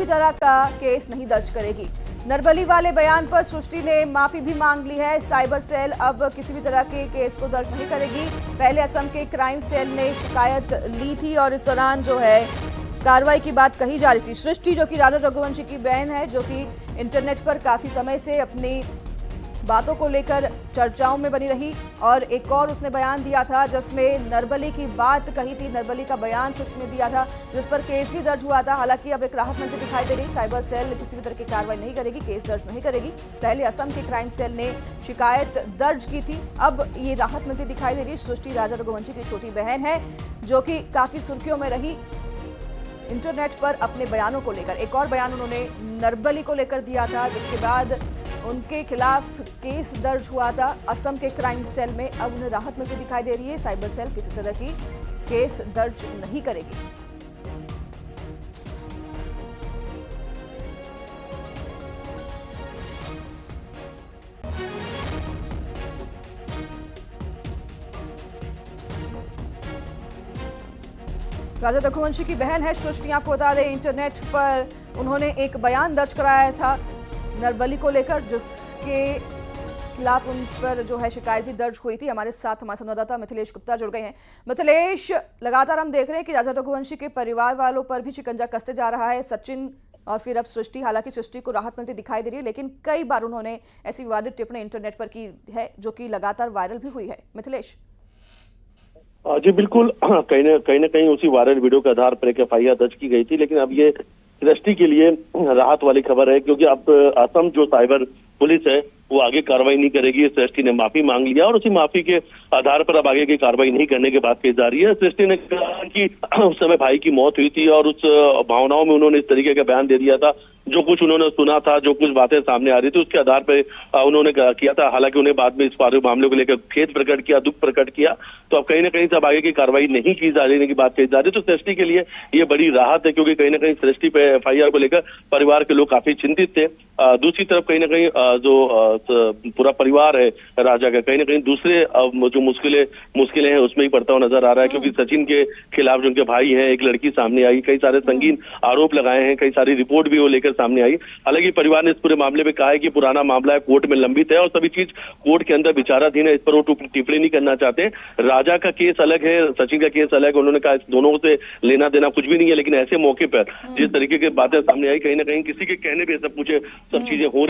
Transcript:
भी तरह का केस नहीं दर्ज करेगी। नरबली वाले बयान पर सृष्टि ने माफी भी मांग ली है। साइबर सेल अब किसी भी तरह के केस को दर्ज नहीं करेगी। पहले असम के क्राइम सेल ने शिकायत ली थी और इस दौरान जो है कार्रवाई की बात कही जा रही थी। सृष्टि जो कि राजा रघुवंशी की बहन है, जो कि इंटरनेट पर काफी समय से अपनी बातों को लेकर चर्चाओं में बनी रही, और एक और उसने बयान दिया था जिसमें नरबली की बात कही थी। नरबली का बयान सृष्टि ने दिया था जिस पर केस भी दर्ज हुआ था। हालांकि अब एक राहत मिलती दिखाई दे रही। साइबर सेल किसी भी तरह की कार्रवाई नहीं करेगी, केस दर्ज नहीं करेगी। पहले असम के क्राइम सेल ने शिकायत दर्ज की थी, अब ये राहत मिलती दिखाई दे रही। सृष्टि राजा रघुवंशी की छोटी बहन है जो कि काफी सुर्खियों में रही इंटरनेट पर अपने बयानों को लेकर। एक और बयान उन्होंने नरबली को लेकर दिया था, जिसके बाद उनके खिलाफ केस दर्ज हुआ था असम के क्राइम सेल में। अब उन्हें राहत मिलती दिखाई दे रही है। साइबर सेल किसी तरह की केस दर्ज नहीं करेगी। राजा रघुवंशी की बहन है सृष्टि, आपको बता दें इंटरनेट पर उन्होंने एक बयान दर्ज कराया था नरबली को लेकर, जिसके खिलाफ उन पर जो है शिकायत भी दर्ज हुई थी। हमारे साथ हमारे संवाददाता मिथिलेश गुप्ता जुड़ गए हैं। मिथिलेश, लगातार हम देख रहे हैं कि राजा रघुवंशी के परिवार वालों पर भी शिकंजा कसते जा रहा है सचिन और फिर अब सृष्टि। हालांकि सृष्टि को राहत मिलती दिखाई दे रही है, लेकिन कई बार उन्होंने ऐसी विवादित टिप्पणी इंटरनेट पर की है जो कि लगातार वायरल भी हुई है। मिथिलेश जी बिल्कुल, कहीं ना कहीं उसी वायरल वीडियो के आधार पर एक एफआईआर दर्ज की गई थी, लेकिन अब ये सृष्टि के लिए राहत वाली खबर है, क्योंकि अब असम जो साइबर पुलिस है वो आगे कार्रवाई नहीं करेगी। सृष्टि ने माफी मांग लिया और उसी माफी के आधार पर अब आगे की कार्रवाई नहीं करने की बात कही जा रही है। सृष्टि ने कहा कि उस समय भाई की मौत हुई थी और उस भावनाओं में उन्होंने इस तरीके का बयान दे दिया था। जो कुछ उन्होंने सुना था, जो कुछ बातें सामने आ रही थी, उसके आधार पर उन्होंने किया था। हालांकि उन्हें बाद में इस मामले को लेकर खेद प्रकट किया, दुख प्रकट किया। तो अब कहीं ना कहीं सब आगे की कार्रवाई नहीं की जा रही की बात कही जा रही है। तो सृष्टि के लिए ये बड़ी राहत है, क्योंकि कहीं ना कहीं सृष्टि पे एफआईआर को लेकर परिवार के लोग काफी चिंतित थे। दूसरी तरफ कहीं ना कहीं जो पूरा परिवार है राजा का, कहीं ना कहीं दूसरे जो मुश्किलें हैं उसमें ही पड़ता हुआ नजर आ रहा है, क्योंकि सचिन के खिलाफ जो उनके भाई हैं, एक लड़की सामने आई, कई सारे संगीन आरोप लगाए हैं, कई सारी रिपोर्ट भी वो लेकर सामने आई। हालांकि परिवार ने इस पूरे मामले में कहा है कि पुराना मामला है, कोर्ट में लंबित है और सभी चीज कोर्ट के अंदर विचाराधीन है, इस पर वो टिप्पणी नहीं करना चाहते। राजा का केस अलग है, सचिन का केस अलग है। उन्होंने कहा इस दोनों से लेना देना कुछ भी नहीं है, लेकिन ऐसे मौके पर जिस तरीके की बातें सामने आई, कहीं ना कहीं किसी के कहने पे सब चीजें हो